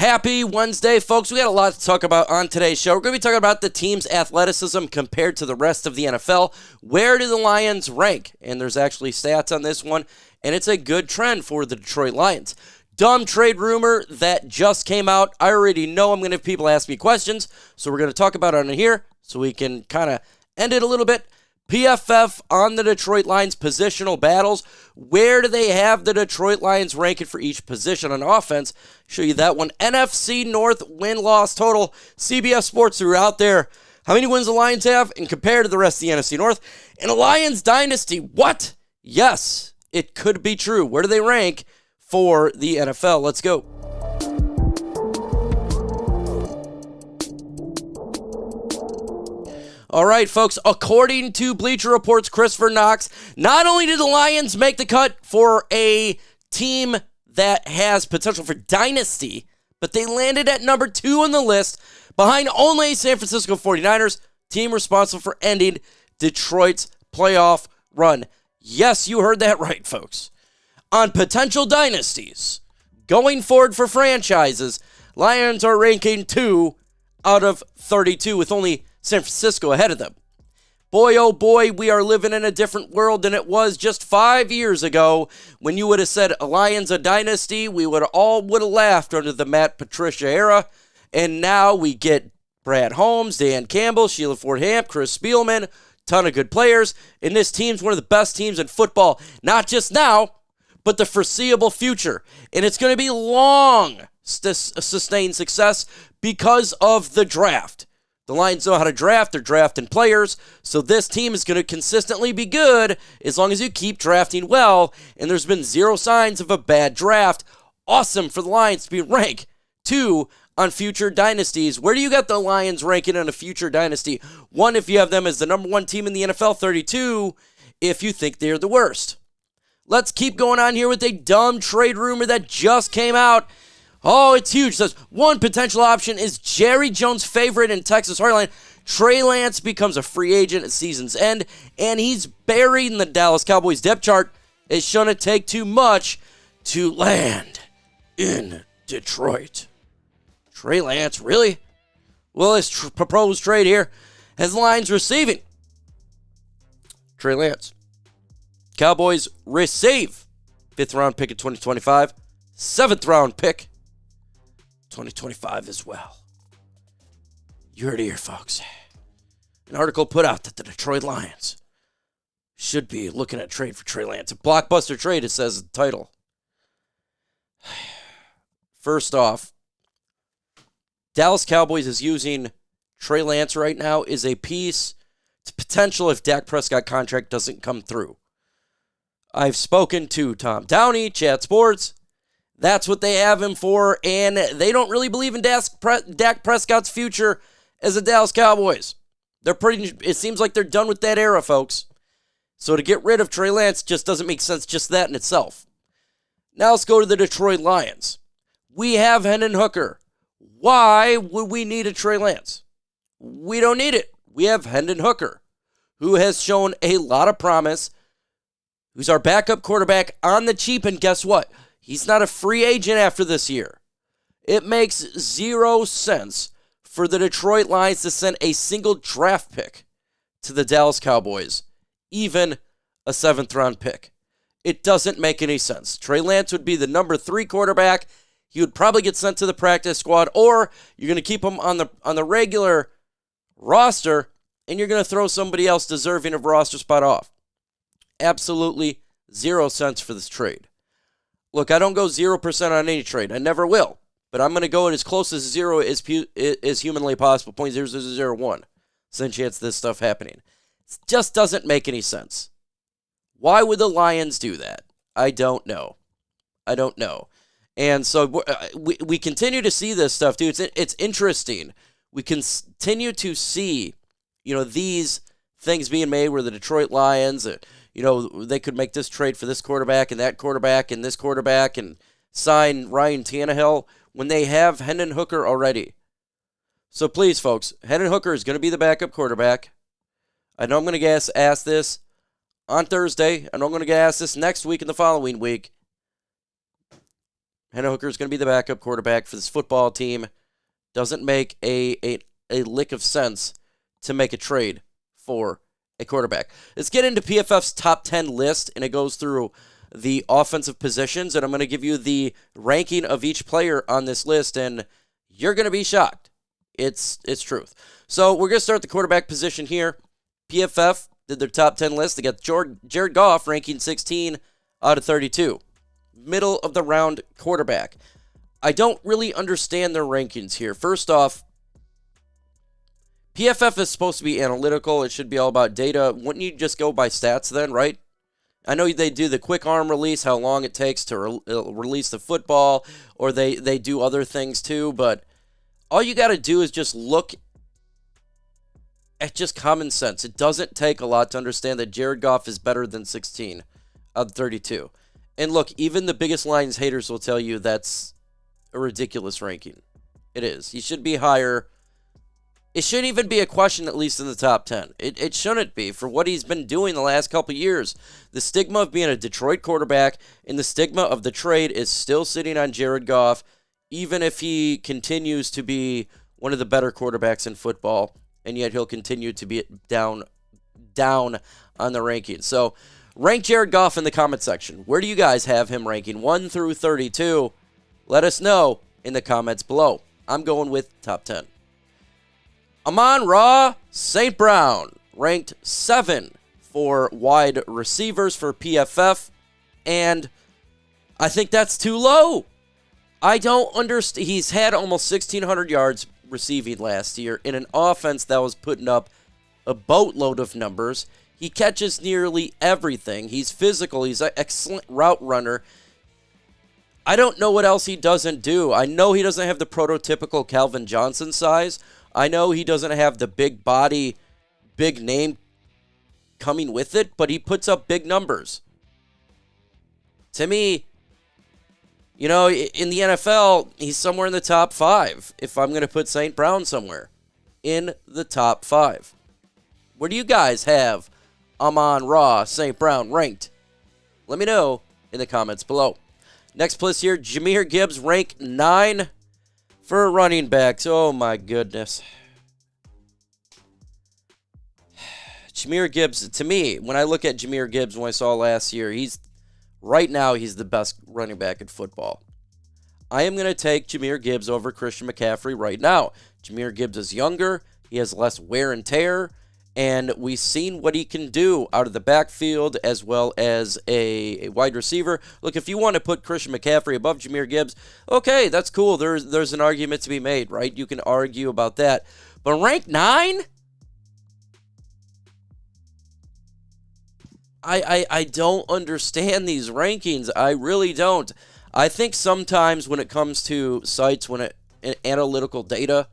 Happy Wednesday, folks. We got a lot to talk about on today's show. We're going to be talking about the team's athleticism compared to the rest of the NFL. Where do the Lions rank? And there's actually stats on this one, and it's a good trend for the Detroit Lions. Dumb trade rumor that just came out. I already know I'm going to have people ask me questions, so we're going to talk about it on here so we can kind of end it a little bit. PFF on the Detroit Lions positional battles. Where do they have the Detroit Lions ranking for each position on offense? Show you that one. NFC North win-loss total. CBS Sports are out there. How many wins the Lions have and compared to the rest of the NFC North? And a Lions dynasty. What? Yes, it could be true. Where do they rank for the NFL? Let's go. All right, folks, according to Bleacher Report's Christopher Knox, not only did the Lions make the cut for a team that has potential for dynasty, but they landed at number 2 on the list behind only San Francisco 49ers, team responsible for ending Detroit's playoff run. Yes, you heard that right, folks. On potential dynasties, going forward for franchises, Lions are ranking 2 out of 32 with only San Francisco ahead of them. Boy, oh boy, we are living in a different world than it was just 5 years ago when you would have said a Lions a dynasty. We would have laughed under the Matt Patricia era. And now we get Brad Holmes, Dan Campbell, Sheila Ford-Hamp, Chris Spielman, ton of good players. And this team's one of the best teams in football, not just now, but the foreseeable future. And it's going to be long sustained success because of the draft. The Lions know how to draft. They're drafting players. So this team is going to consistently be good as long as you keep drafting well. And there's been zero signs of a bad draft. Awesome for the Lions to be ranked 2 on future dynasties. Where do you got the Lions ranking in a future dynasty? 1, if you have them as the number 1 team in the NFL. 32, if you think they're the worst. Let's keep going on here with a dumb trade rumor that just came out. Oh, it's huge. Says one potential option is Jerry Jones' favorite in Texas Heartland. Trey Lance becomes a free agent at season's end, and he's buried in the Dallas Cowboys depth chart. It's shouldn't take too much to land in Detroit. Trey Lance, really? Well, this proposed trade here has the Lions receiving Trey Lance. Cowboys receive 5th round pick in 2025, 7th round pick 2025 as well. You heard it here, folks. An article put out that the Detroit Lions should be looking at trade for Trey Lance. A blockbuster trade, it says in the title. First off, Dallas Cowboys is using Trey Lance right now as a piece to potential if Dak Prescott contract doesn't come through. I've spoken to Tom Downey, Chat Sports. That's what they have him for, and they don't really believe in Dak Prescott's future as the Dallas Cowboys. It seems like they're done with that era, folks. So to get rid of Trey Lance just doesn't make sense, just that in itself. Now let's go to the Detroit Lions. We have Hendon Hooker. Why would we need a Trey Lance? We don't need it. We have Hendon Hooker, who has shown a lot of promise, who's our backup quarterback on the cheap, and guess what? He's not a free agent after this year. It makes zero sense for the Detroit Lions to send a single draft pick to the Dallas Cowboys, even a 7th round pick. It doesn't make any sense. Trey Lance would be the number 3 quarterback. He would probably get sent to the practice squad, or you're going to keep him on the regular roster, and you're going to throw somebody else deserving of a roster spot off. Absolutely zero sense for this trade. Look, I don't go 0% on any trade. I never will. But I'm going to go as close as 0 as humanly possible, 0.0001. Some chance this stuff happening. It just doesn't make any sense. Why would the Lions do that? I don't know. And so we continue to see this stuff, dude. It's interesting. We continue to see, these things being made where the Detroit Lions, they could make this trade for this quarterback and that quarterback and this quarterback and sign Ryan Tannehill when they have Hendon Hooker already. So please, folks, Hendon Hooker is going to be the backup quarterback. I know I'm going to get asked this on Thursday. I know I'm going to get asked this next week and the following week. Hendon Hooker is going to be the backup quarterback for this football team. Doesn't make a lick of sense to make a trade for a quarterback. Let's get into PFF's top 10 list, and it goes through the offensive positions, and I'm going to give you the ranking of each player on this list, and you're going to be shocked. It's truth. So we're going to start the quarterback position here. PFF did their top 10 list. They got Jared Goff ranking 16 out of 32. Middle of the round quarterback. I don't really understand their rankings here. First off, PFF is supposed to be analytical. It should be all about data. Wouldn't you just go by stats then, right? I know they do the quick arm release, how long it takes to release the football, or they do other things too, but all you got to do is just look at just common sense. It doesn't take a lot to understand that Jared Goff is better than 16 out of 32. And look, even the biggest Lions haters will tell you that's a ridiculous ranking. It is. He should be higher. It shouldn't even be a question, at least in the top 10. It shouldn't be for what he's been doing the last couple years. The stigma of being a Detroit quarterback and the stigma of the trade is still sitting on Jared Goff, even if he continues to be one of the better quarterbacks in football, and yet he'll continue to be down on the rankings. So rank Jared Goff in the comment section. Where do you guys have him ranking 1 through 32? Let us know in the comments below. I'm going with top 10. Amon-Ra St. Brown, ranked 7 for wide receivers for PFF, and I think that's too low. I don't understand. He's had almost 1,600 yards receiving last year in an offense that was putting up a boatload of numbers. He catches nearly everything. He's physical. He's an excellent route runner. I don't know what else he doesn't do. I know he doesn't have the prototypical Calvin Johnson size. I know he doesn't have the big body, big name coming with it, but he puts up big numbers. To me, you know, in the NFL, he's somewhere in the top 5, if I'm going to put St. Brown somewhere in the top 5. Where do you guys have Amon-Ra St. Brown ranked? Let me know in the comments below. Next place here, Jahmyr Gibbs, rank 9 for running backs. Oh, my goodness. Jahmyr Gibbs, to me, when I look at Jahmyr Gibbs, when I saw last year, right now, he's the best running back in football. I am going to take Jahmyr Gibbs over Christian McCaffrey right now. Jahmyr Gibbs is younger. He has less wear and tear. And we've seen what he can do out of the backfield as well as a wide receiver. Look, if you want to put Christian McCaffrey above Jahmyr Gibbs, okay, that's cool. There's an argument to be made, right? You can argue about that. But rank 9? I don't understand these rankings. I really don't. I think sometimes when it comes to sites, analytical data,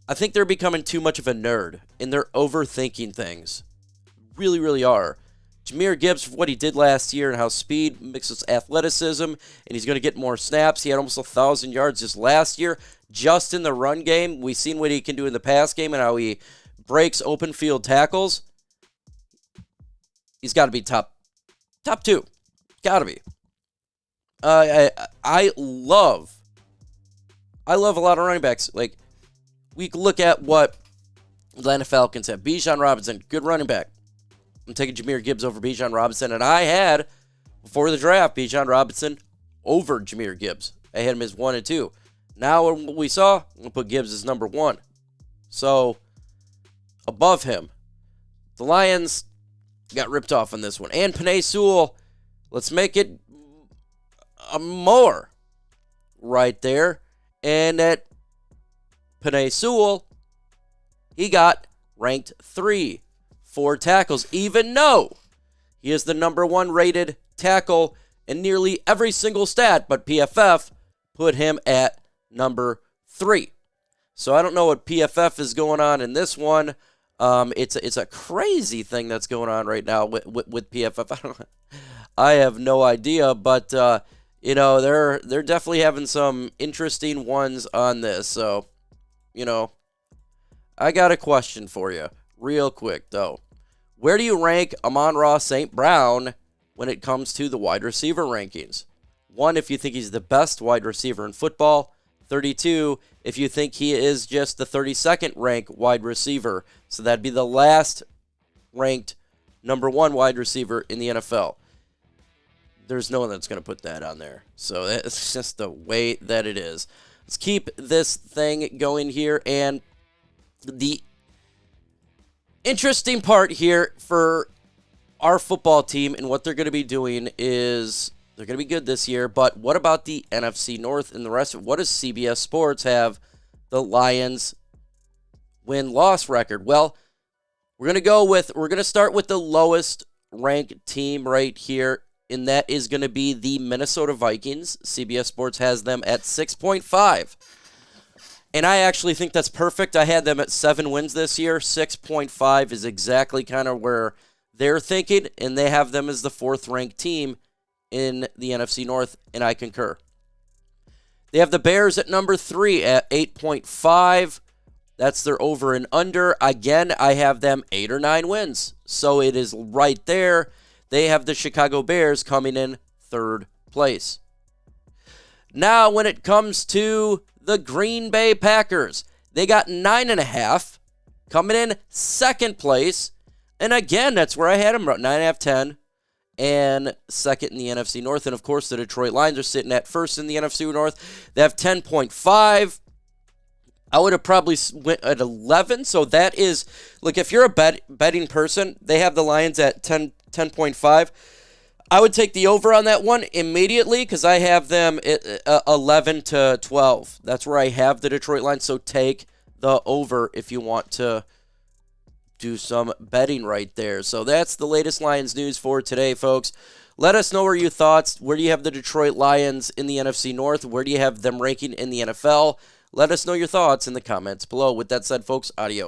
I think they're becoming too much of a nerd, and they're overthinking things. Really, really are. Jahmyr Gibbs, for what he did last year and how speed mixes athleticism, and he's going to get more snaps. He had almost 1,000 yards just last year, just in the run game. We've seen what he can do in the pass game and how he breaks open field tackles. He's got to be top 2. Got to be. I love a lot of running backs. Like, we look at what Atlanta Falcons have. Bijan Robinson, good running back. I'm taking Jahmyr Gibbs over Bijan Robinson, and I had, before the draft, Bijan Robinson over Jahmyr Gibbs. I had him as 1 and 2. Now, what we saw, I'm going to put Gibbs as number 1. So, above him. The Lions got ripped off on this one. And Penei Sewell, let's make it more right there. And at Penei Sewell, he got ranked 3 for tackles, even though he is the number 1 rated tackle in nearly every single stat, but PFF put him at number 3. So I don't know what PFF is going on in this one. It's a crazy thing that's going on right now with PFF. I have no idea, but you know, they're definitely having some interesting ones on this. So, you know, I got a question for you real quick, though. Where do you rank Amon-Ra St. Brown when it comes to the wide receiver rankings? 31 if you think he's the best wide receiver in football. 32 if you think he is just the 32nd ranked wide receiver. So that'd be the last ranked number 1 wide receiver in the NFL. There's no one that's going to put that on there. So it's just the way that it is. Let's keep this thing going here. And the interesting part here for our football team and what they're going to be doing is they're going to be good this year. But what about the NFC North and the rest of it? What does CBS Sports have the Lions win-loss record? Well, we're going to start with the lowest ranked team right here, and that is going to be the Minnesota Vikings. CBS Sports has them at 6.5. And I actually think that's perfect. I had them at 7 wins this year. 6.5 is exactly kind of where they're thinking, and they have them as the 4th ranked team in the NFC North, and I concur. They have the Bears at number 3 at 8.5. That's their over and under. Again, I have them 8 or 9 wins. So it is right there. They have the Chicago Bears coming in 3rd place. Now, when it comes to the Green Bay Packers, they got 9.5, coming in 2nd place. And again, that's where I had them, 9.5, 10, and 2nd in the NFC North. And of course, the Detroit Lions are sitting at 1st in the NFC North. They have 10.5. I would have probably went at 11. So that is, look, if you're a betting person, they have the Lions at 10.5. I would take the over on that one immediately because I have them at 11 to 12. That's where I have the Detroit Lions. So take the over if you want to do some betting right there. So that's the latest Lions news for today, folks. Let us know your thoughts. Where do you have the Detroit Lions in the NFC North? Where do you have them ranking in the NFL? Let us know your thoughts in the comments below. With that said, folks, adios.